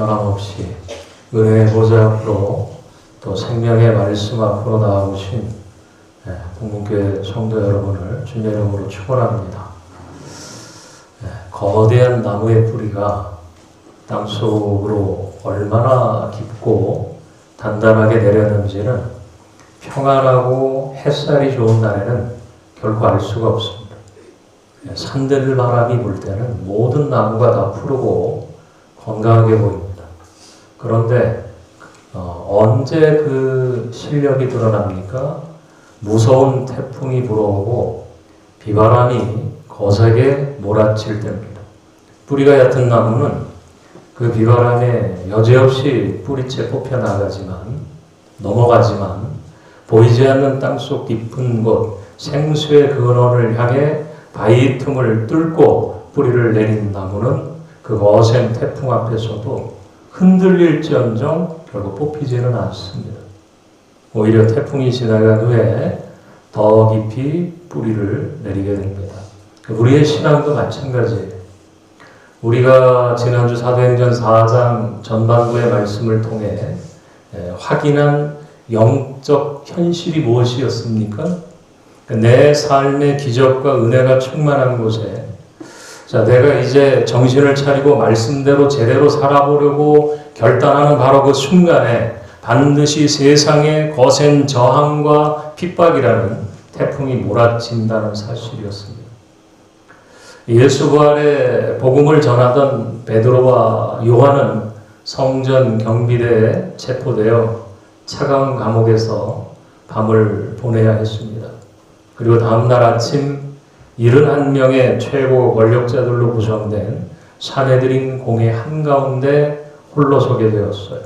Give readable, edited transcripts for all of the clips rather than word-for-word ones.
변함없이 은혜의 보좌 앞으로 또 생명의 말씀 앞으로 나아오신 공문교회 성도 여러분을 주님의 이름으로 축원합니다. 거대한 나무의 뿌리가 땅속으로 얼마나 깊고 단단하게 내렸는지는 평안하고 햇살이 좋은 날에는 결코 알 수가 없습니다. 산들바람이 불 때는 모든 나무가 다 푸르고 건강하게 보입니다. 그런데 언제 그 실력이 드러납니까? 무서운 태풍이 불어오고 비바람이 거세게 몰아칠 때입니다. 뿌리가 얕은 나무는 그 비바람에 여지없이 뿌리채 뽑혀 넘어가지만 보이지 않는 땅속 깊은 곳 생수의 근원을 향해 바위 틈을 뚫고 뿌리를 내린 나무는 그 거센 태풍 앞에서도 흔들릴지언정 결국 뽑히지는 않습니다. 오히려 태풍이 지나간 후에 더 깊이 뿌리를 내리게 됩니다. 우리의 신앙도 마찬가지예요. 우리가 지난주 사도행전 4장 전반부의 말씀을 통해 확인한 영적 현실이 무엇이었습니까? 내 삶의 기적과 은혜가 충만한 곳에 내가 이제 정신을 차리고 말씀대로 제대로 살아보려고 결단하는 바로 그 순간에 반드시 세상의 거센 저항과 핍박이라는 태풍이 몰아친다는 사실이었습니다. 예수 부활의 복음을 전하던 베드로와 요한은 성전 경비대에 체포되어 차가운 감옥에서 밤을 보내야 했습니다. 그리고 다음날 아침 71명의 최고 권력자들로 구성된 사내들인 공회 한가운데 홀로 서게 되었어요.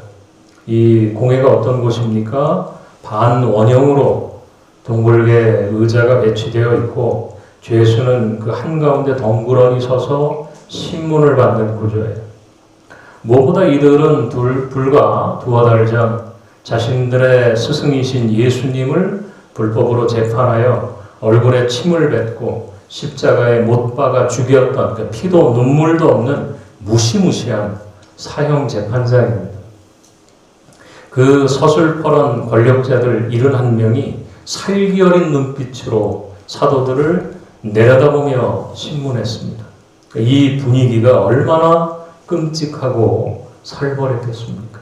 이 공회가 어떤 곳입니까? 반원형으로 둥글게 의자가 배치되어 있고 죄수는 그 한가운데 덩그러니 서서 신문을 받는 구조예요. 무엇보다 이들은 불과 두어 달 전 자신들의 스승이신 예수님을 불법으로 재판하여 얼굴에 침을 뱉고 십자가에 못 박아 죽였던 그 피도 눈물도 없는 무시무시한 사형 재판장입니다. 그 서슬퍼런 권력자들 71명이 살기 어린 눈빛으로 사도들을 내려다보며 신문했습니다. 이 분위기가 얼마나 끔찍하고 살벌했겠습니까?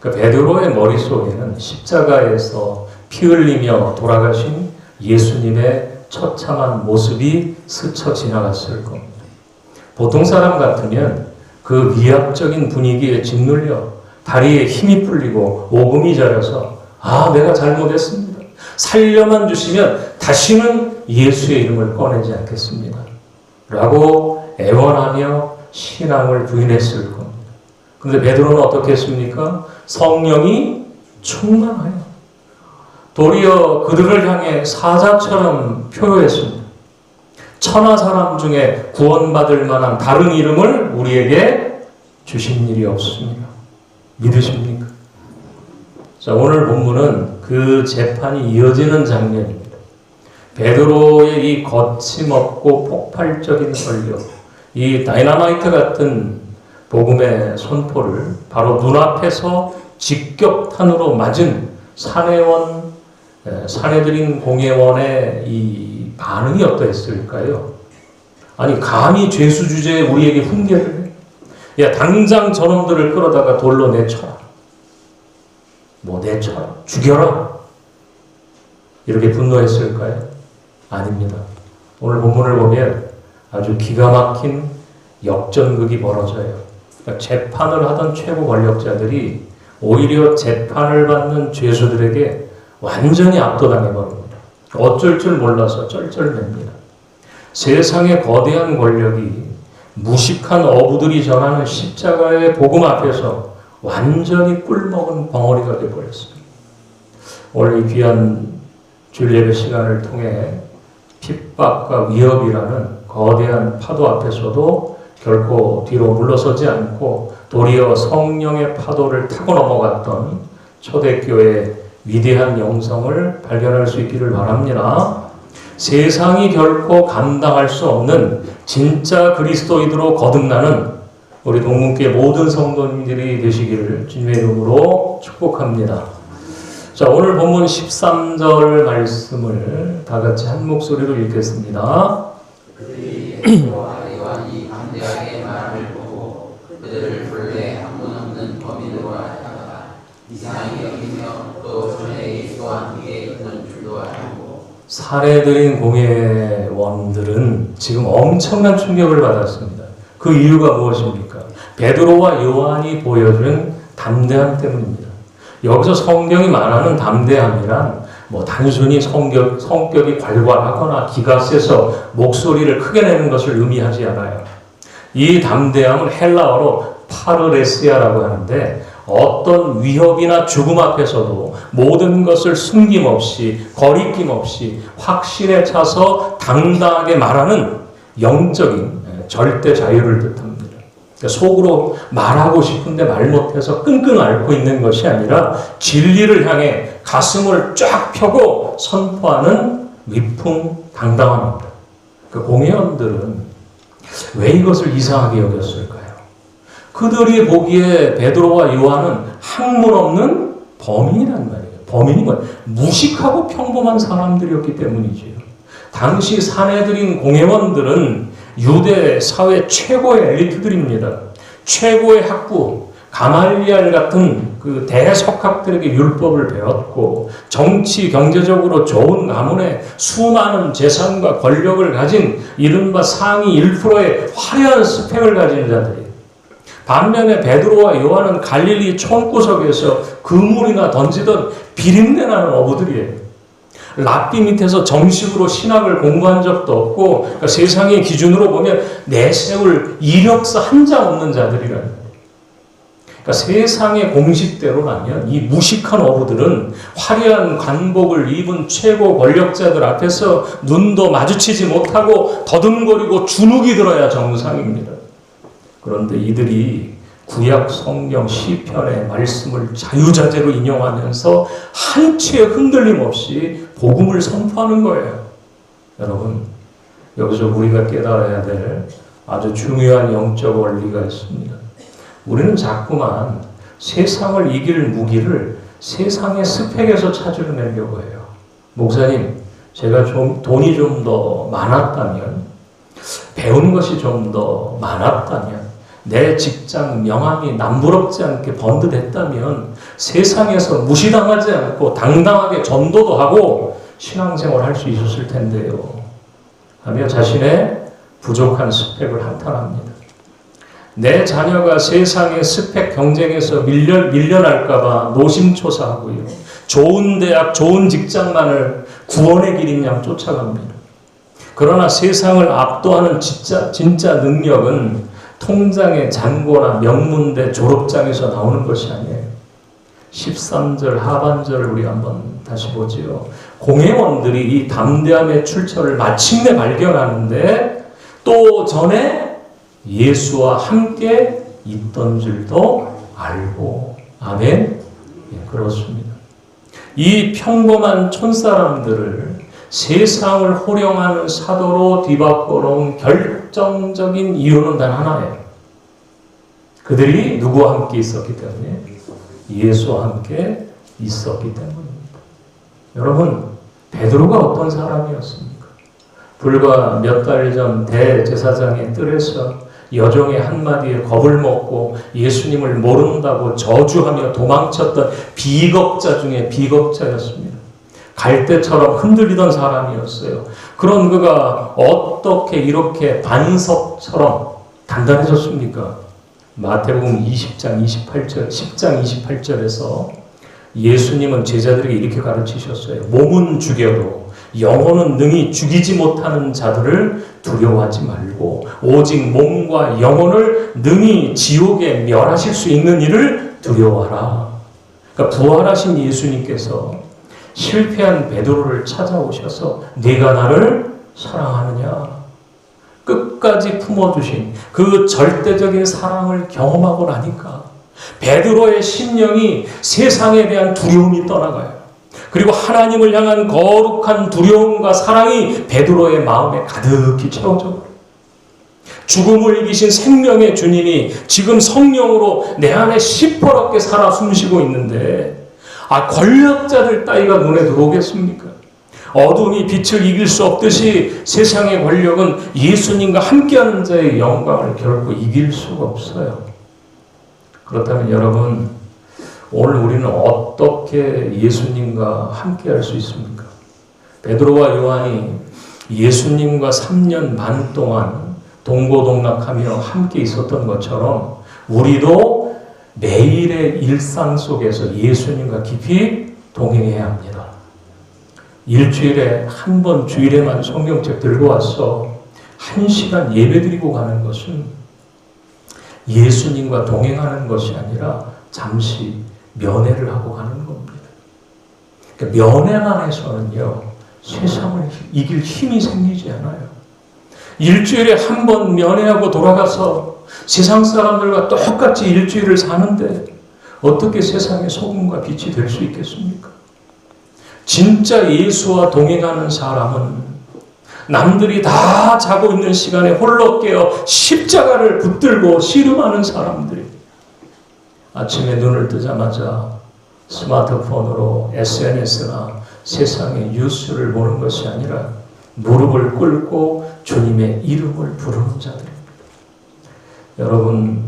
베드로의 머릿속에는 십자가에서 피 흘리며 돌아가신 예수님의 처참한 모습이 스쳐 지나갔을 겁니다. 보통 사람 같으면 그 위압적인 분위기에 짓눌려 다리에 힘이 풀리고 오금이 저려서 내가 잘못했습니다. 살려만 주시면 다시는 예수의 이름을 꺼내지 않겠습니다. 라고 애원하며 신앙을 부인했을 겁니다. 그런데 베드로는 어떻게 했습니까? 성령이 충만하여 도리어 그들을 향해 사자처럼 표효했습니다. 천하 사람 중에 구원받을 만한 다른 이름을 우리에게 주신 일이 없습니다. 믿으십니까? 오늘 본문은 그 재판이 이어지는 장면입니다. 베드로의 이 거침없고 폭발적인 권력, 이 다이너마이트 같은 복음의 선포를 바로 눈앞에서 직격탄으로 맞은 사내들인 공회원의 이 반응이 어떠했을까요? 아니 감히 죄수 주제에 우리에게 훈계를 해? 야 당장 저놈들을 끌어다가 돌로 내쳐라. 내쳐라. 죽여라. 이렇게 분노했을까요? 아닙니다. 오늘 본문을 보면 아주 기가 막힌 역전극이 벌어져요. 재판을 하던 최고 권력자들이 오히려 재판을 받는 죄수들에게 완전히 압도당해버립니다. 어쩔 줄 몰라서 쩔쩔맵니다. 세상의 거대한 권력이 무식한 어부들이 전하는 십자가의 복음 앞에서 완전히 꿀먹은 벙어리가 되어버렸습니다. 오늘 이 귀한 주일 예배 시간을 통해 핍박과 위협이라는 거대한 파도 앞에서도 결코 뒤로 물러서지 않고 도리어 성령의 파도를 타고 넘어갔던 초대교회의 위대한 영성을 발견할 수 있기를 바랍니다. 세상이 결코 감당할 수 없는 진짜 그리스도인으로 거듭나는 우리 동문교회 모든 성도님들이 되시기를 주님의 이름으로 축복합니다. 자, 오늘 본문 13절 말씀을 다 같이 한 목소리로 읽겠습니다. 그들이 베드로와 요한이 담대하게 말함을 보고 그들을 본래 학문 없는 범인으로 알다가 이상하게 여기며 또 전에 예수와 함께 있는 줄도 알고. 살해드린 공회원들은 지금 엄청난 충격을 받았습니다. 그 이유가 무엇입니까? 베드로와 요한이 보여준 담대함 때문입니다. 여기서 성경이 말하는 담대함이란 단순히 성격이 괄괄하거나 기가 세서 목소리를 크게 내는 것을 의미하지 않아요. 이 담대함은 헬라어로 파르레시아라고 하는데 어떤 위협이나 죽음 앞에서도 모든 것을 숨김없이 거리낌 없이 확신에 차서 당당하게 말하는 영적인 절대 자유를 뜻합니다. 속으로 말하고 싶은데 말 못해서 끙끙 앓고 있는 것이 아니라 진리를 향해 가슴을 쫙 펴고 선포하는 위풍당당함입니다. 그 공회원들은 왜 이것을 이상하게 여겼을까요? 그들이 보기에 베드로와 요한은 학문 없는 범인이란 말이에요. 범인이 뭐예요? 무식하고 평범한 사람들이었기 때문이지요. 당시 산헤드린 공회원들은 유대 사회 최고의 엘리트들입니다. 최고의 학부, 가말리알 같은 그 대석학들에게 율법을 배웠고 정치, 경제적으로 좋은 가문에 수많은 재산과 권력을 가진 이른바 상위 1%의 화려한 스펙을 가진 자들이에요. 반면에 베드로와 요한은 갈릴리 촌구석에서 그물이나 던지던 비린내나는 어부들이에요. 랍비 밑에서 정식으로 신학을 공부한 적도 없고 그러니까 세상의 기준으로 보면 내세울 이력서 한 장 없는 자들이라는 거예요. 그러니까 세상의 공식대로라면 이 무식한 어부들은 화려한 관복을 입은 최고 권력자들 앞에서 눈도 마주치지 못하고 더듬거리고 주눅이 들어야 정상입니다. 그런데 이들이 구약 성경 시편의 말씀을 자유자재로 인용하면서 한치의 흔들림 없이 복음을 선포하는 거예요. 여러분, 여기서 우리가 깨달아야 될 아주 중요한 영적 원리가 있습니다. 우리는 자꾸만 세상을 이길 무기를 세상의 스펙에서 찾으려고 해요. 목사님, 제가 돈이 좀 더 많았다면, 배운 것이 좀 더 많았다면, 내 직장 명함이 남부럽지 않게 번듯했다면 세상에서 무시당하지 않고 당당하게 전도도 하고 신앙생활을 할 수 있었을 텐데요. 하며 자신의 부족한 스펙을 한탄합니다. 내 자녀가 세상의 스펙 경쟁에서 밀려날까봐 노심초사하고요. 좋은 대학, 좋은 직장만을 구원의 길인 양 쫓아갑니다. 그러나 세상을 압도하는 진짜 능력은 통장의 잔고나 명문대 졸업장에서 나오는 것이 아니에요. 13절 하반절을 우리 한번 다시 보지요. 공회원들이 이 담대함의 출처를 마침내 발견하는데 또 전에 예수와 함께 있던 줄도 알고. 아멘? 예, 그렇습니다. 이 평범한 촌사람들을 세상을 호령하는 사도로 뒤바꿔놓은 결정적인 이유는 단 하나예요. 그들이 누구와 함께 있었기 때문에? 예수와 함께 있었기 때문입니다. 여러분, 베드로가 어떤 사람이었습니까? 불과 몇 달 전 대제사장의 뜰에서 여종의 한마디에 겁을 먹고 예수님을 모른다고 저주하며 도망쳤던 비겁자 중에 비겁자였습니다. 갈대처럼 흔들리던 사람이었어요. 그런 그가 어떻게 이렇게 반석처럼 단단해졌습니까? 마태복음 20장 28절, 10장 28절에서 예수님은 제자들에게 이렇게 가르치셨어요. 몸은 죽여도 영혼은 능히 죽이지 못하는 자들을 두려워하지 말고 오직 몸과 영혼을 능히 지옥에 멸하실 수 있는 이를 두려워하라. 그러니까 부활하신 예수님께서 실패한 베드로를 찾아오셔서 네가 나를 사랑하느냐? 끝까지 품어주신 그 절대적인 사랑을 경험하고 나니까 베드로의 심령이 세상에 대한 두려움이 떠나가요. 그리고 하나님을 향한 거룩한 두려움과 사랑이 베드로의 마음에 가득히 채워져 버려요. 죽음을 이기신 생명의 주님이 지금 성령으로 내 안에 시퍼렇게 살아 숨쉬고 있는데 권력자들 따위가 눈에 들어오겠습니까? 어둠이 빛을 이길 수 없듯이 세상의 권력은 예수님과 함께하는 자의 영광을 결코 이길 수가 없어요. 그렇다면 여러분, 오늘 우리는 어떻게 예수님과 함께할 수 있습니까? 베드로와 요한이 예수님과 3년 반 동안 동고동락하며 함께 있었던 것처럼 우리도 매일의 일상 속에서 예수님과 깊이 동행해야 합니다. 일주일에 한 번 주일에만 성경책 들고 와서 1시간 예배드리고 가는 것은 예수님과 동행하는 것이 아니라 잠시 면회를 하고 가는 겁니다. 그러니까 면회만 해서는요, 세상을 이길 힘이 생기지 않아요. 일주일에 한 번 면회하고 돌아가서 세상 사람들과 똑같이 일주일을 사는데 어떻게 세상의 소금과 빛이 될 수 있겠습니까? 진짜 예수와 동행하는 사람은 남들이 다 자고 있는 시간에 홀로 깨어 십자가를 붙들고 씨름하는 사람들이 아침에 눈을 뜨자마자 스마트폰으로 SNS나 세상의 뉴스를 보는 것이 아니라 무릎을 꿇고 주님의 이름을 부르는 자들입니다. 여러분,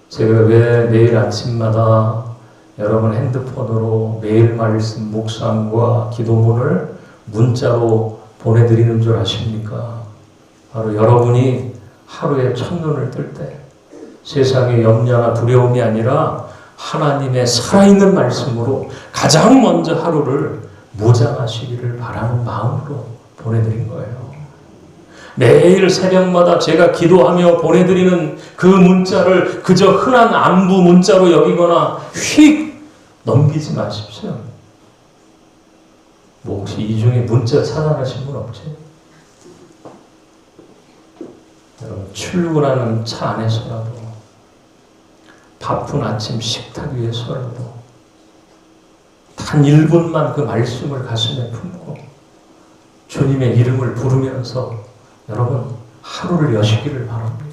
제가 왜 매일 아침마다 여러분 핸드폰으로 매일 말씀 묵상과 기도문을 문자로 보내드리는 줄 아십니까? 바로 여러분이 하루에 첫눈을 뜰 때 세상의 염려나 두려움이 아니라 하나님의 살아있는 말씀으로 가장 먼저 하루를 무장하시기를 바라는 마음으로 보내드린 거예요. 매일 새벽마다 제가 기도하며 보내드리는 그 문자를 그저 흔한 안부 문자로 여기거나 휙 넘기지 마십시오. 뭐 혹시 이 중에 문자 차단하신 분 없지? 여러분, 출근하는 차 안에서라도 바쁜 아침 식탁 위에서라도 단 1분만 그 말씀을 가슴에 품고 주님의 이름을 부르면서 여러분 하루를 여시기를 바랍니다.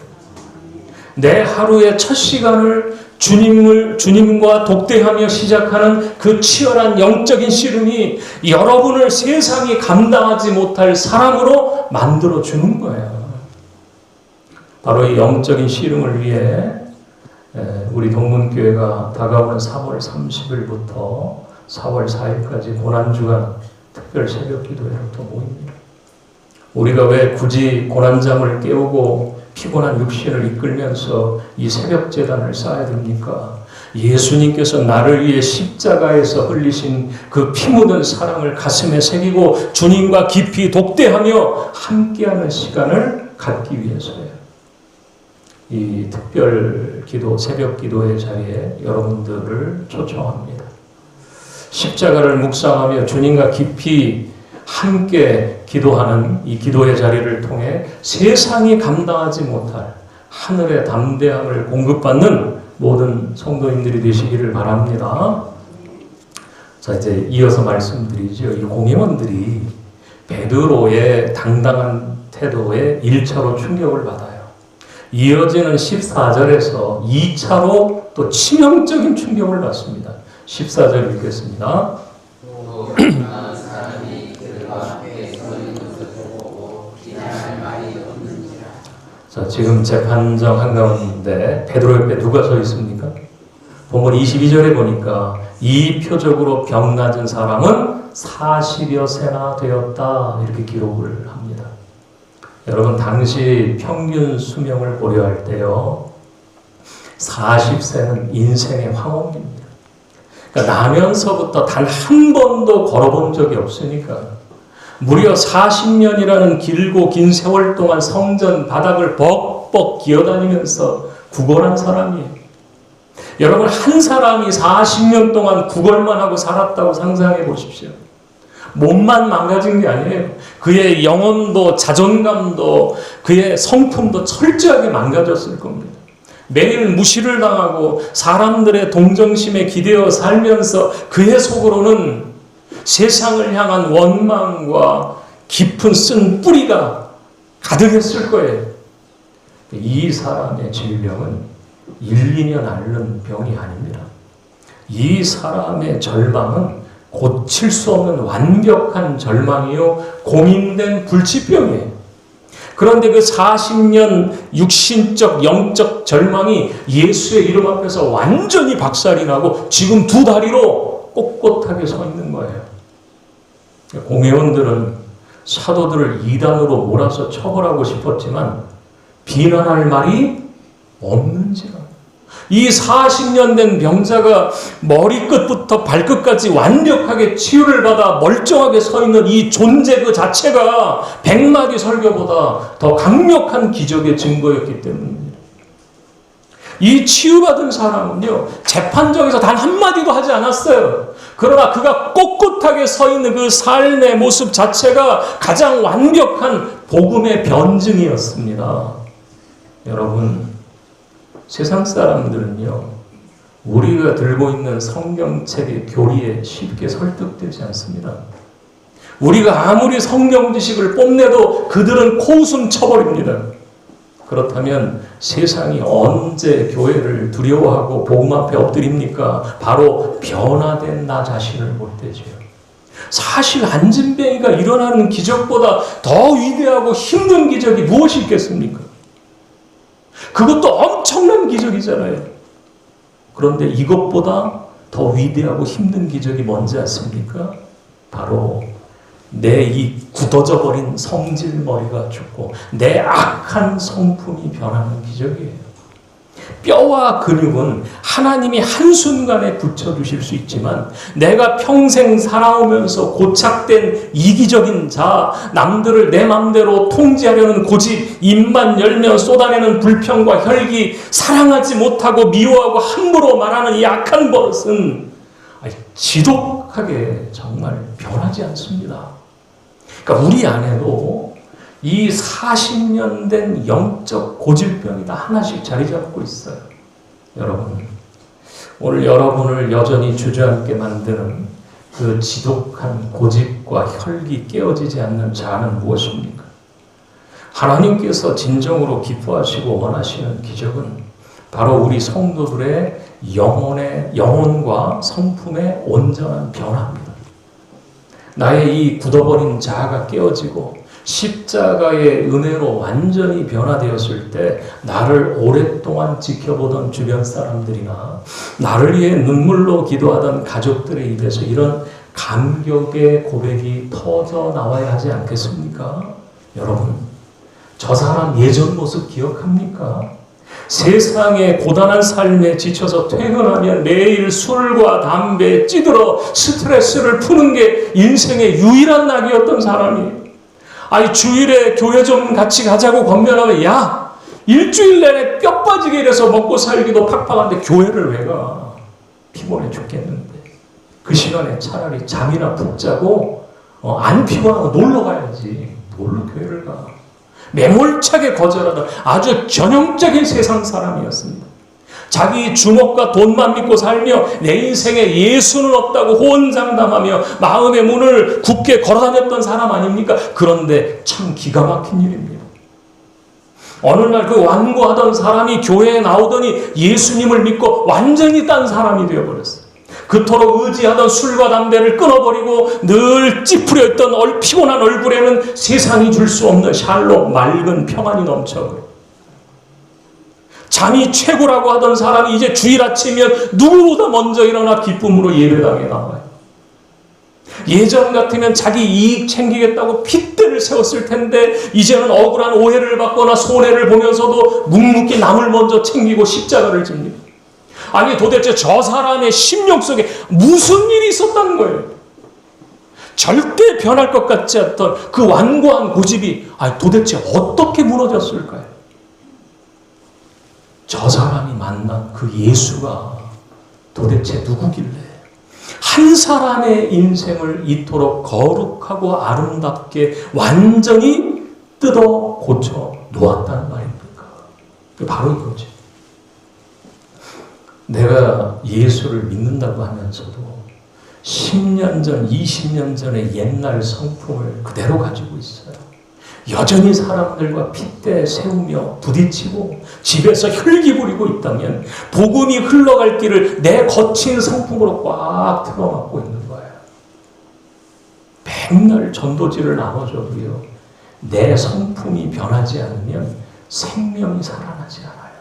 내 하루의 첫 시간을 주님과 독대하며 시작하는 그 치열한 영적인 씨름이 여러분을 세상이 감당하지 못할 사람으로 만들어 주는 거예요. 바로 이 영적인 씨름을 위해 우리 동문교회가 다가오는 3월 30일부터 4월 4일까지 고난주간 특별 새벽 기도회를 또 모입니다. 우리가 왜 굳이 고난잠을 깨우고 피곤한 육신을 이끌면서 이 새벽 제단을 쌓아야 됩니까? 예수님께서 나를 위해 십자가에서 흘리신 그 피 묻은 사랑을 가슴에 새기고 주님과 깊이 독대하며 함께하는 시간을 갖기 위해서예요. 이 특별 기도, 새벽 기도의 자리에 여러분들을 초청합니다. 십자가를 묵상하며 주님과 깊이 함께 기도하는 이 기도의 자리를 통해 세상이 감당하지 못할 하늘의 담대함을 공급받는 모든 성도님들이 되시기를 바랍니다. 자, 이제 이어서 말씀드리죠. 이 공회원들이 베드로의 당당한 태도에 1차로 충격을 받아요. 이어지는 14절에서 2차로 또 치명적인 충격을 받습니다. 14절 읽겠습니다. 자, 지금 재판정 한가운데 베드로 옆에 누가 서 있습니까? 본문 22절에 보니까 이 표적으로 병 나은 사람은 40여 세나 되었다 이렇게 기록을 합니다. 여러분, 당시 평균 수명을 고려할 때요 40세는 인생의 황혼입니다. 그러니까 나면서부터 단 한 번도 걸어본 적이 없으니까 무려 40년이라는 길고 긴 세월 동안 성전 바닥을 벅벅 기어다니면서 구걸한 사람이에요. 여러분, 한 사람이 40년 동안 구걸만 하고 살았다고 상상해 보십시오. 몸만 망가진 게 아니에요. 그의 영혼도 자존감도 그의 성품도 철저하게 망가졌을 겁니다. 매일 무시를 당하고 사람들의 동정심에 기대어 살면서 그의 속으로는 세상을 향한 원망과 깊은 쓴 뿌리가 가득했을 거예요. 이 사람의 질병은 1, 2년 앓는 병이 아닙니다. 이 사람의 절망은 고칠 수 없는 완벽한 절망이요, 공인된 불치병이에요. 그런데 그 40년 육신적, 영적 절망이 예수의 이름 앞에서 완전히 박살이 나고 지금 두 다리로 꼿꼿하게 서 있는 거예요. 공회원들은 사도들을 이단으로 몰아서 처벌하고 싶었지만 비난할 말이 없는지라. 이 40년 된 병자가 머리끝부터 발끝까지 완벽하게 치유를 받아 멀쩡하게 서 있는 이 존재 그 자체가 100마디 설교보다 더 강력한 기적의 증거였기 때문입니다. 이 치유받은 사람은요, 재판정에서 단 한마디도 하지 않았어요. 그러나 그가 꼿꼿하게 서 있는 그 삶의 모습 자체가 가장 완벽한 복음의 변증이었습니다. 여러분, 세상 사람들은요, 우리가 들고 있는 성경책의 교리에 쉽게 설득되지 않습니다. 우리가 아무리 성경 지식을 뽐내도 그들은 코웃음 쳐버립니다. 그렇다면 세상이 언제 교회를 두려워하고 복음 앞에 엎드립니까? 바로 변화된 나 자신을 볼 때죠. 사실 안진뱅이가 일어나는 기적보다 더 위대하고 힘든 기적이 무엇이 있겠습니까? 그것도 엄청난 기적이잖아요. 그런데 이것보다 더 위대하고 힘든 기적이 뭔지 아십니까? 바로 내 이 굳어져 버린 성질머리가 죽고 내 악한 성품이 변하는 기적이에요. 뼈와 근육은 하나님이 한순간에 붙여주실 수 있지만 내가 평생 살아오면서 고착된 이기적인 자, 남들을 내 맘대로 통제하려는 고집, 입만 열면 쏟아내는 불평과 혈기, 사랑하지 못하고 미워하고 함부로 말하는 이 악한 버릇은 지독하게 정말 변하지 않습니다. 그러니까 우리 안에도 이 40년 된 영적 고질병이 다 하나씩 자리 잡고 있어요. 여러분, 오늘 여러분을 여전히 주저앉게 만드는 그 지독한 고집과 혈기 깨어지지 않는 자아는 무엇입니까? 하나님께서 진정으로 기뻐하시고 원하시는 기적은 바로 우리 성도들의 영혼과 성품의 온전한 변화입니다. 나의 이 굳어버린 자아가 깨어지고 십자가의 은혜로 완전히 변화되었을 때 나를 오랫동안 지켜보던 주변 사람들이나 나를 위해 눈물로 기도하던 가족들의 입에서 이런 감격의 고백이 터져 나와야 하지 않겠습니까? 여러분, 저 사람 예전 모습 기억합니까? 세상의 고단한 삶에 지쳐서 퇴근하면 매일 술과 담배에 찌들어 스트레스를 푸는 게 인생의 유일한 낙이었던 사람이에요. 아니, 주일에 교회 좀 같이 가자고 권면하면, 야, 일주일 내내 뼈 빠지게 일해서 먹고 살기도 팍팍한데 교회를 왜 가? 피곤해 죽겠는데. 그 시간에 차라리 잠이나 푹 자고 안 피곤하고 놀러 가야지. 뭘로 교회를 가? 매몰차게 거절하던 아주 전형적인 세상 사람이었습니다. 자기 주먹과 돈만 믿고 살며 내 인생에 예수는 없다고 호언장담하며 마음의 문을 굳게 걸어다녔던 사람 아닙니까? 그런데 참 기가 막힌 일입니다. 어느 날 그 완고하던 사람이 교회에 나오더니 예수님을 믿고 완전히 딴 사람이 되어버렸어요. 그토록 의지하던 술과 담배를 끊어버리고 늘 찌푸려 있던 피곤한 얼굴에는 세상이 줄 수 없는 샬롬, 맑은 평안이 넘쳐버려요. 잠이 최고라고 하던 사람이 이제 주일 아침이면 누구보다 먼저 일어나 기쁨으로 예배당에 나와요. 예전 같으면 자기 이익 챙기겠다고 핏대를 세웠을 텐데 이제는 억울한 오해를 받거나 손해를 보면서도 묵묵히 남을 먼저 챙기고 십자가를 집니다. 아니, 도대체 저 사람의 심령 속에 무슨 일이 있었다는 거예요? 절대 변할 것 같지 않던 그 완고한 고집이 도대체 어떻게 무너졌을까요? 저 사람이 만난 그 예수가 도대체 누구길래 한 사람의 인생을 이토록 거룩하고 아름답게 완전히 뜯어 고쳐 놓았다는 말입니까? 바로 이거죠. 내가 예수를 믿는다고 하면서도 10년 전, 20년 전의 옛날 성품을 그대로 가지고 있어요. 여전히 사람들과 핏대 세우며 부딪히고 집에서 혈기 부리고 있다면 복음이 흘러갈 길을 내 거친 성품으로 꽉 틀어막고 있는 거예요. 맨날 전도지를 나눠줘도요, 내 성품이 변하지 않으면 생명이 살아나지 않아요.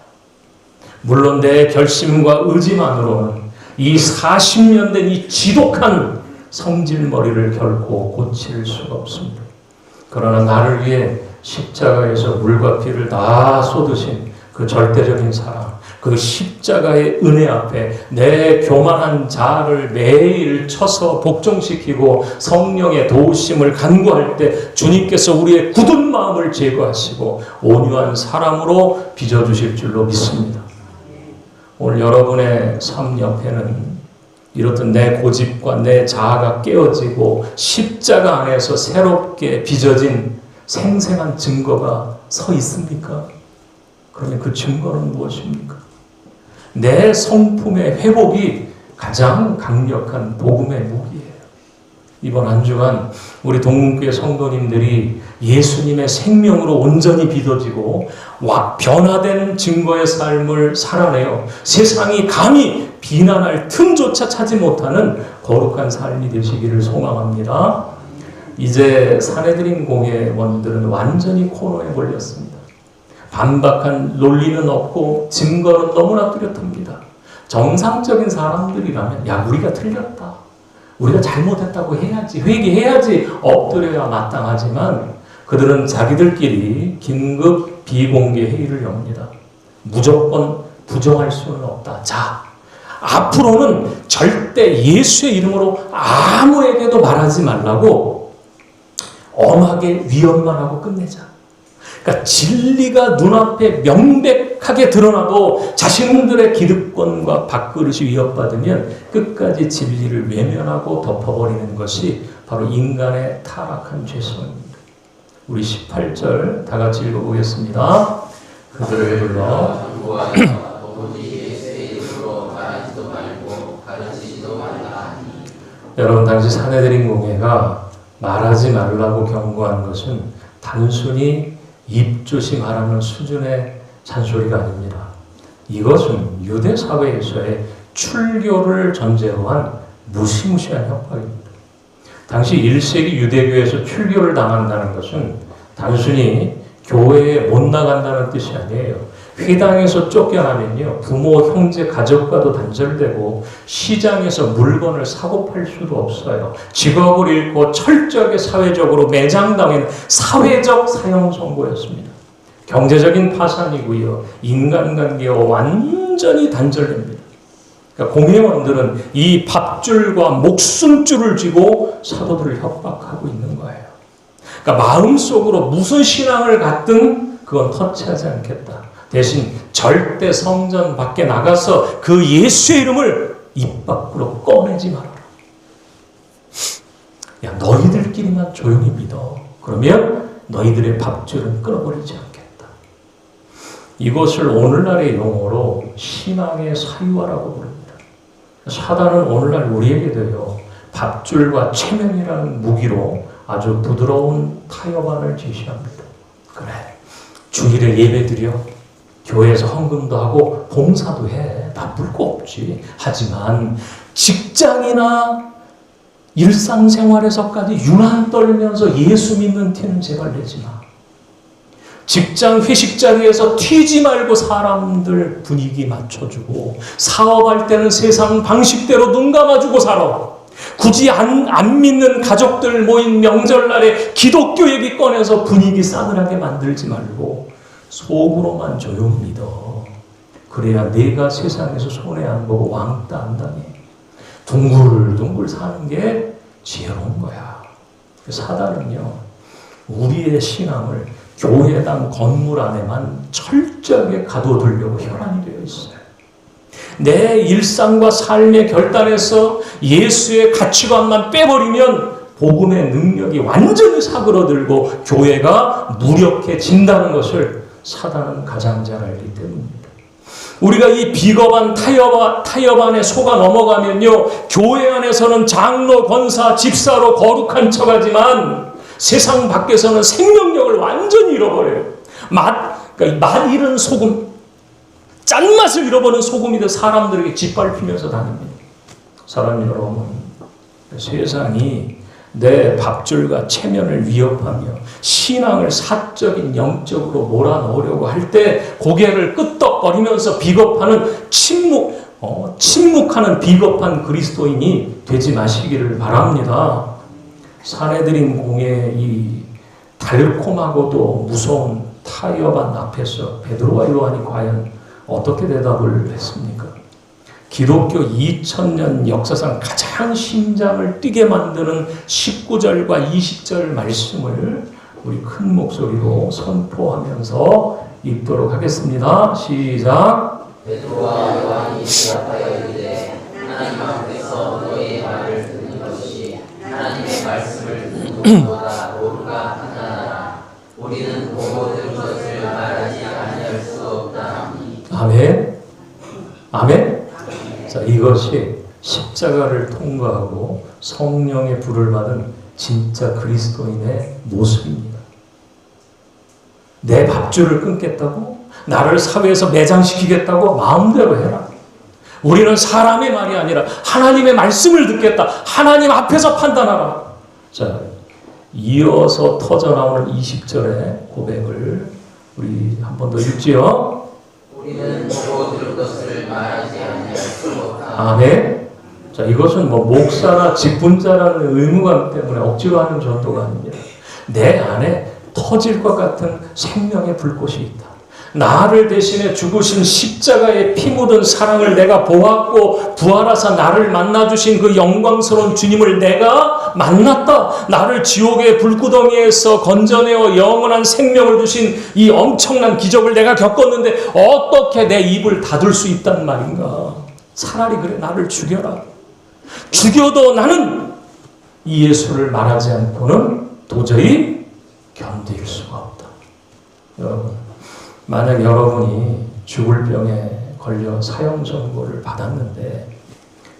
물론 내 결심과 의지만으로는 이 40년 된 이 지독한 성질머리를 결코 고칠 수가 없습니다. 그러나 나를 위해 십자가에서 물과 피를 다 쏟으신 그 절대적인 사랑, 그 십자가의 은혜 앞에 내 교만한 자아를 매일 쳐서 복종시키고 성령의 도우심을 간구할 때 주님께서 우리의 굳은 마음을 제거하시고 온유한 사랑으로 빚어주실 줄로 믿습니다. 오늘 여러분의 삶 옆에는 이렇듯 내 고집과 내 자아가 깨어지고 십자가 안에서 새롭게 빚어진 생생한 증거가 서 있습니까? 그러면 그 증거는 무엇입니까? 내 성품의 회복이 가장 강력한 복음의 무기예요. 이번 한 주간 우리 동문교회 성도님들이 예수님의 생명으로 온전히 빚어지고 변화된 증거의 삶을 살아내어 세상이 감히 비난할 틈조차 찾지 못하는 거룩한 삶이 되시기를 소망합니다. 이제 산헤드린 공회원들은 완전히 코너에 몰렸습니다. 반박한 논리는 없고 증거는 너무나 뚜렷합니다. 정상적인 사람들이라면 야, 우리가 틀렸다, 우리가 잘못했다고 해야지, 회개해야지 엎드려야 마땅하지만 그들은 자기들끼리 긴급 비공개 회의를 엽니다. 무조건 부정할 수는 없다. 자, 앞으로는 절대 예수의 이름으로 아무에게도 말하지 말라고 엄하게 위협만 하고 끝내자. 그러니까 진리가 눈앞에 명백하게 드러나도 자신들의 기득권과 밥그릇이 위협받으면 끝까지 진리를 외면하고 덮어버리는 것이 바로 인간의 타락한 죄성입니다. 우리 18절 다 같이 읽어보겠습니다. 그들을 불러 여러분, 당시 산헤드린 공회가 말하지 말라고 경고한 것은 단순히 입조심하라는 수준의 잔소리가 아닙니다. 이것은 유대 사회에서의 출교를 전제로 한 무시무시한 협박입니다. 당시 1세기 유대교에서 출교를 당한다는 것은 단순히 교회에 못 나간다는 뜻이 아니에요. 회당에서 쫓겨나면요, 부모, 형제, 가족과도 단절되고 시장에서 물건을 사고 팔 수도 없어요. 직업을 잃고 철저하게 사회적으로 매장당한 사회적 사형 선고였습니다. 경제적인 파산이고요, 인간관계와 완전히 단절됩니다. 그러니까 공회원들은 이 밥줄과 목숨줄을 쥐고 사도들을 협박하고 있는 거예요. 그러니까 마음속으로 무슨 신앙을 갖든 그건 터치하지 않겠다. 대신 절대 성전 밖에 나가서 그 예수의 이름을 입 밖으로 꺼내지 말아라. 야, 너희들끼리만 조용히 믿어. 그러면 너희들의 밥줄은 끊어버리지 않겠다. 이것을 오늘날의 용어로 신앙의 사유화라고 부릅니다. 사단은 오늘날 우리에게도요, 밥줄과 체면이라는 무기로 아주 부드러운 타협안을 제시합니다. 그래, 주일에 예배드려, 교회에서 헌금도 하고 봉사도 해, 나쁠 거 없지. 하지만 직장이나 일상생활에서까지 유난 떨면서 예수 믿는 티는 제발 내지 마. 직장 회식 자리에서 튀지 말고 사람들 분위기 맞춰주고, 사업할 때는 세상 방식대로 눈 감아주고 살아. 굳이 안 믿는 가족들 모인 명절날에 기독교 얘기 꺼내서 분위기 싸늘하게 만들지 말고 속으로만 조용히 믿어. 그래야 내가 세상에서 손해 안 보고 왕따 안 당해. 둥글둥글 사는 게 지혜로운 거야. 사단은요, 우리의 신앙을 교회당 건물 안에만 철저하게 가둬두려고 혈안이 되어 있어요. 내 일상과 삶의 결단에서 예수의 가치관만 빼버리면 복음의 능력이 완전히 사그러들고 교회가 무력해진다는 것을 사단은 가장 잘 알기 때문입니다. 우리가 이 비겁한 타협 안에 속아 넘어가면요, 교회 안에서는 장로, 권사, 집사로 거룩한 척하지만 세상 밖에서는 생명력을 완전히 잃어버려요. 그러니까 맛 잃은 소금, 짠맛을 잃어버린 소금이 돼 사람들에게 짓밟히면서 다닙니다. 사랑하는 여러분, 세상이 내 밥줄과 체면을 위협하며 신앙을 사적인 영적으로 몰아넣으려고 할 때 고개를 끄덕거리면서 비겁하는 침묵하는 비겁한 그리스도인이 되지 마시기를 바랍니다. 사내들인 공의 이 달콤하고도 무서운 타협한 앞에서 베드로와 요한이 과연 어떻게 대답을 했습니까? 기독교 2000년 역사상 가장 심장을 뛰게 만드는 19절과 20절 말씀을 우리 큰 목소리로 선포하면서 읽도록 하겠습니다. 시작. 베드로와 요한이 대답하여 이르되 하나님 앞에서 너희의 말을 듣는 것이 하나님의 말씀을 듣는 것보다 옳으가 판단하라. 우리는 보고 들은 것을 말하지 아니할 수 없다. 아멘. 아멘. 자, 이것이 십자가를 통과하고 성령의 불을 받은 진짜 그리스도인의 모습입니다. 내 밥줄을 끊겠다고? 나를 사회에서 매장시키겠다고? 마음대로 해라. 우리는 사람의 말이 아니라 하나님의 말씀을 듣겠다. 하나님 앞에서 판단하라. 자, 이어서 터져나오는 20절의 고백을 우리 한 번 더 읽지요. 우리는 보고 들은 것을 말하지 아니할 수 없다. 아멘. 자, 이것은 목사나 직분자라는 의무감 때문에 억지로 하는 전도가 아닙니다. 내 안에 터질 것 같은 생명의 불꽃이 있다. 나를 대신해 죽으신 십자가의 피 묻은 사랑을 내가 보았고 부활하사 나를 만나주신 그 영광스러운 주님을 내가 만났다. 나를 지옥의 불구덩이에서 건져내어 영원한 생명을 주신 이 엄청난 기적을 내가 겪었는데 어떻게 내 입을 닫을 수 있단 말인가. 차라리 그래, 나를 죽여라. 죽여도 나는 이 예수를 말하지 않고는 도저히 견딜 수가 없다. 여러분, 만약 여러분이 죽을 병에 걸려 사형 선고를 받았는데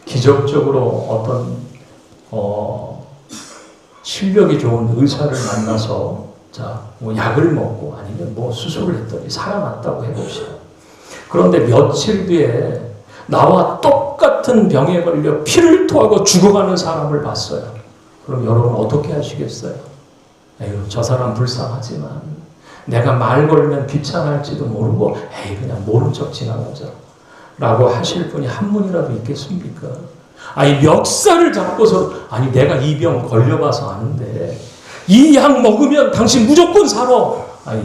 기적적으로 어떤 실력이 좋은 의사를 만나서 약을 먹고 아니면 수술을 했더니 살아났다고 해봅시다. 그런데 며칠 뒤에 나와 똑같은 병에 걸려 피를 토하고 죽어가는 사람을 봤어요. 그럼 여러분 어떻게 하시겠어요? 에휴, 저 사람 불쌍하지만 내가 말 걸면 귀찮을지도 모르고 에이, 그냥 모른 척 지나가자 라고 하실 분이 한 분이라도 있겠습니까? 아니, 멱살을 잡고서 아니, 내가 이 병 걸려봐서 아는데 이 약 먹으면 당신 무조건 살아. 아니,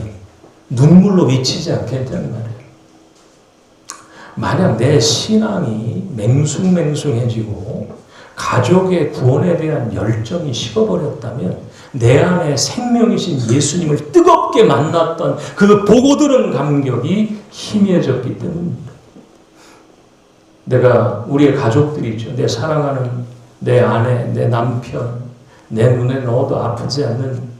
눈물로 미치지 않겠다는 말이에요. 만약 내 신앙이 맹숭맹숭해지고 가족의 구원에 대한 열정이 식어버렸다면 내 안에 생명이신 예수님을 뜨겁게 만났던 그 보고 들은 감격이 희미해졌기 때문입니다. 내가 우리의 가족들이 있죠. 내 사랑하는 내 아내, 내 남편, 내 눈에 넣어도 아프지 않는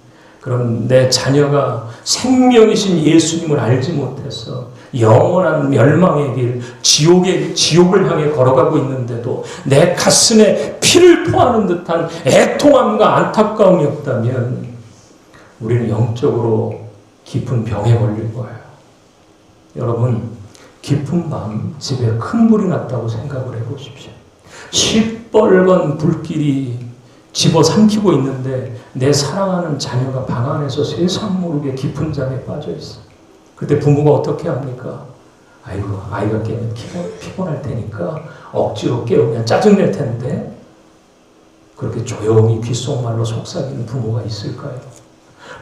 그런 내 자녀가 생명이신 예수님을 알지 못해서 영원한 멸망의 길, 지옥을 향해 걸어가고 있는데도 내 가슴에 피를 토하는 듯한 애통함과 안타까움이 없다면 우리는 영적으로 깊은 병에 걸릴 거예요. 여러분, 깊은 밤 집에 큰 불이 났다고 생각을 해보십시오. 시뻘건 불길이 집어삼키고 있는데 내 사랑하는 자녀가 방 안에서 세상 모르게 깊은 잠에 빠져 있어. 그때 부모가 어떻게 합니까? 아이고, 아이가 깨면 피곤할 테니까 억지로 깨우면 짜증낼 텐데. 그렇게 조용히 귓속말로 속삭이는 부모가 있을까요?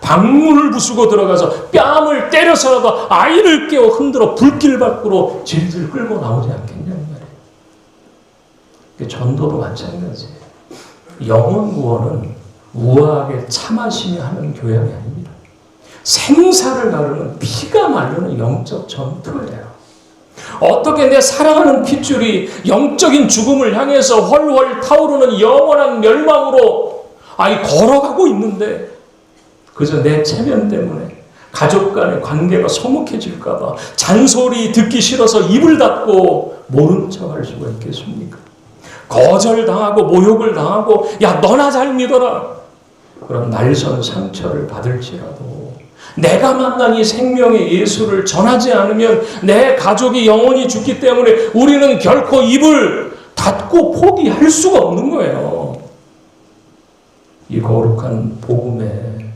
방문을 부수고 들어가서 뺨을 때려서라도 아이를 깨워 흔들어 불길 밖으로 질질 끌고 나오지 않겠냐는 말이에요. 전도도 마찬가지예요. 영혼 구원은 우아하게 참아시며 하는 교양이 아닙니다. 생사를 가르는 피가 마르는 영적 전투예요. 어떻게 내 사랑하는 핏줄이 영적인 죽음을 향해서 훨훨 타오르는 영원한 멸망으로 걸어가고 있는데 그저 내 체면 때문에 가족 간의 관계가 소목해질까 봐 잔소리 듣기 싫어서 입을 닫고 모른 척 할 수가 있겠습니까? 거절당하고 모욕을 당하고 야, 너나 잘 믿어라. 그런 날선 상처를 받을지라도 내가 만난 이 생명의 예수를 전하지 않으면 내 가족이 영원히 죽기 때문에 우리는 결코 입을 닫고 포기할 수가 없는 거예요. 이 거룩한 복음의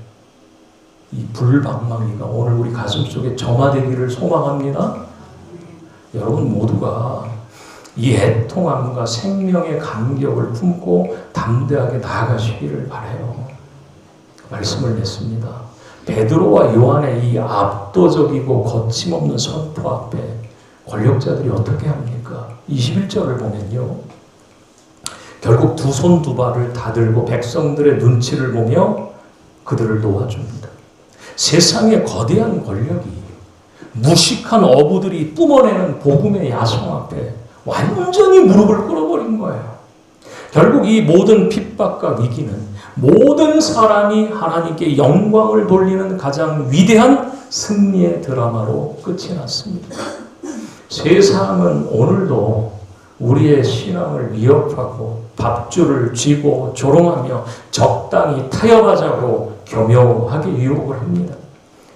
이 불방망이가 오늘 우리 가슴 속에 점화되기를 소망합니다. 여러분 모두가 이 애통함과 생명의 감격을 품고 담대하게 나아가시기를 바라요. 말씀을 냈습니다. 베드로와 요한의 이 압도적이고 거침없는 선포 앞에 권력자들이 어떻게 합니까? 21절을 보면요. 결국 두 손 두 발을 다 들고 백성들의 눈치를 보며 그들을 놓아줍니다. 세상의 거대한 권력이 무식한 어부들이 뿜어내는 복음의 야성 앞에 완전히 무릎을 꿇어버린 거예요. 결국 이 모든 핍박과 위기는 모든 사람이 하나님께 영광을 돌리는 가장 위대한 승리의 드라마로 끝이 났습니다. 세상은 오늘도 우리의 신앙을 위협하고 밥줄을 쥐고 조롱하며 적당히 타협하자고 교묘하게 유혹을 합니다.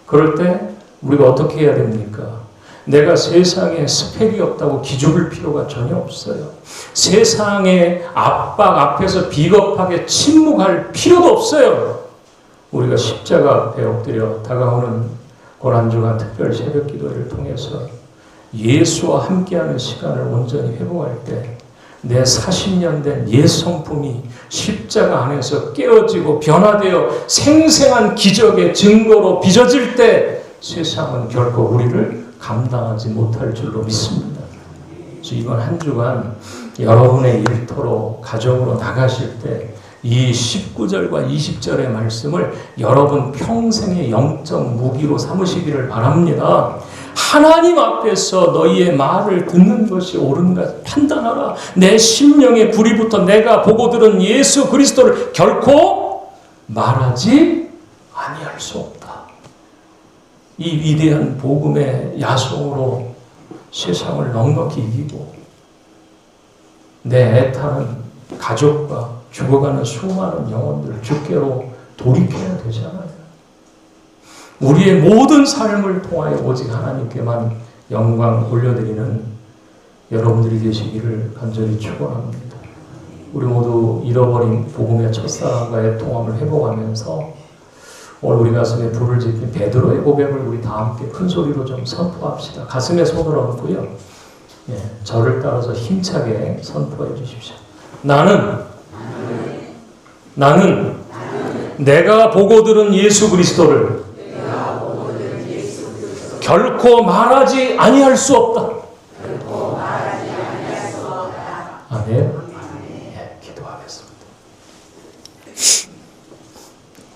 그럴 때 우리가 어떻게 해야 됩니까? 내가 세상에 스펙이 없다고 기죽을 필요가 전혀 없어요. 세상의 압박 앞에서 비겁하게 침묵할 필요도 없어요. 우리가 십자가 앞에 엎드려 다가오는 고난주간 특별 새벽 기도를 통해서 예수와 함께하는 시간을 온전히 회복할 때 내 40년 된 옛 성품이 십자가 안에서 깨어지고 변화되어 생생한 기적의 증거로 빚어질 때 세상은 결코 우리를 감당하지 못할 줄로 믿습니다. 그래서 이번 한 주간 여러분의 일터로 가정으로 나가실 때 이 19절과 20절의 말씀을 여러분 평생의 영적 무기로 삼으시기를 바랍니다. 하나님 앞에서 너희의 말을 듣는 것이 옳은가 판단하라. 내 심령의 불이 붙어 내가 보고 들은 예수 그리스도를 결코 말하지 아니할 수 없다. 이 위대한 복음의 야성으로 세상을 넉넉히 이기고 내 애타는 가족과 죽어가는 수많은 영혼들을 주께로 돌이켜야 되잖아요. 우리의 모든 삶을 통하여 오직 하나님께만 영광 올려드리는 여러분들이 되시기를 간절히 축원합니다. 우리 모두 잃어버린 복음의 첫사랑과 애통함을 회복하면서 오늘 우리 가슴에 불을 지핀 베드로의 고백을 우리 다 함께 큰 소리로 좀 선포합시다. 가슴에 손을 얹고요. 저를 따라서 힘차게 선포해 주십시오. 나는 내가 보고 들은 예수 그리스도를 결코 말하지 아니할 수 없다. 아멘. 기도하겠습니다.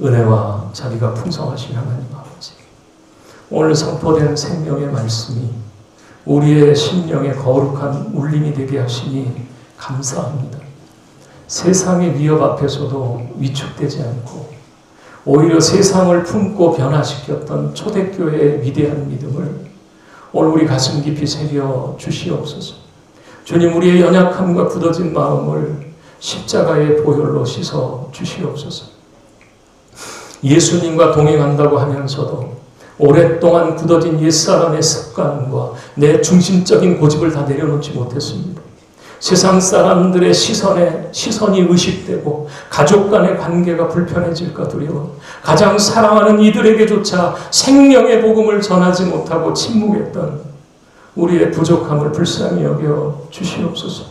은혜와 자비가 풍성하신 하나님 아버지, 오늘 선포된 생명의 말씀이 우리의 심령에 거룩한 울림이 되게 하시니 감사합니다. 세상의 위협 앞에서도 위축되지 않고 오히려 세상을 품고 변화시켰던 초대교회의 위대한 믿음을 오늘 우리 가슴 깊이 새겨 주시옵소서. 주님, 우리의 연약함과 굳어진 마음을 십자가의 보혈로 씻어 주시옵소서. 예수님과 동행한다고 하면서도 오랫동안 굳어진 옛사람의 습관과 내 중심적인 고집을 다 내려놓지 못했습니다. 세상 사람들의 시선이 의식되고 가족 간의 관계가 불편해질까 두려워 가장 사랑하는 이들에게조차 생명의 복음을 전하지 못하고 침묵했던 우리의 부족함을 불쌍히 여겨 주시옵소서.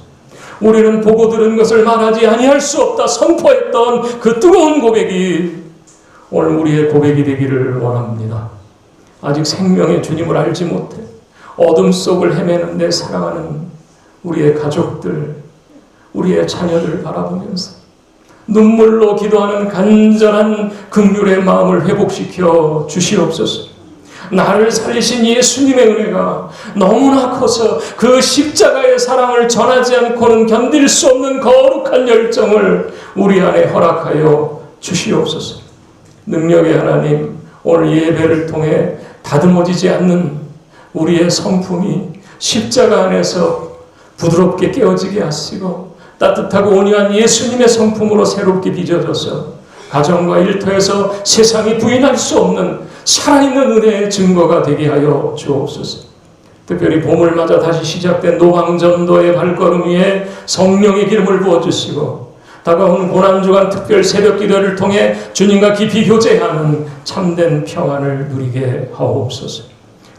우리는 보고 들은 것을 말하지 아니할 수 없다 선포했던 그 뜨거운 고백이 오늘 우리의 고백이 되기를 원합니다. 아직 생명의 주님을 알지 못해 어둠 속을 헤매는 내 사랑하는 우리의 가족들, 우리의 자녀들을 바라보면서 눈물로 기도하는 간절한 긍휼의 마음을 회복시켜 주시옵소서. 나를 살리신 예수님의 은혜가 너무나 커서 그 십자가의 사랑을 전하지 않고는 견딜 수 없는 거룩한 열정을 우리 안에 허락하여 주시옵소서. 능력의 하나님, 오늘 예배를 통해 다듬어지지 않는 우리의 성품이 십자가 안에서 부드럽게 깨어지게 하시고 따뜻하고 온유한 예수님의 성품으로 새롭게 빚어져서 가정과 일터에서 세상이 부인할 수 없는 살아있는 은혜의 증거가 되게 하여 주옵소서. 특별히 봄을 맞아 다시 시작된 노방전도의 발걸음 위에 성령의 기름을 부어주시고 다가오는 고난주간 특별 새벽 기도를 통해 주님과 깊이 교제하는 참된 평안을 누리게 하옵소서.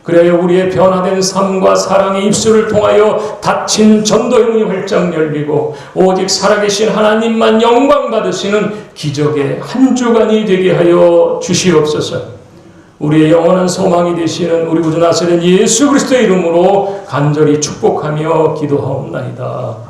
그래야 우리의 변화된 삶과 사랑의 입술을 통하여 닫힌 전도의 문이 활짝 열리고 오직 살아계신 하나님만 영광 받으시는 기적의 한 주간이 되게 하여 주시옵소서. 우리의 영원한 소망이 되시는 우리 구주 나사렛 예수 그리스도의 이름으로 간절히 축복하며 기도하옵나이다.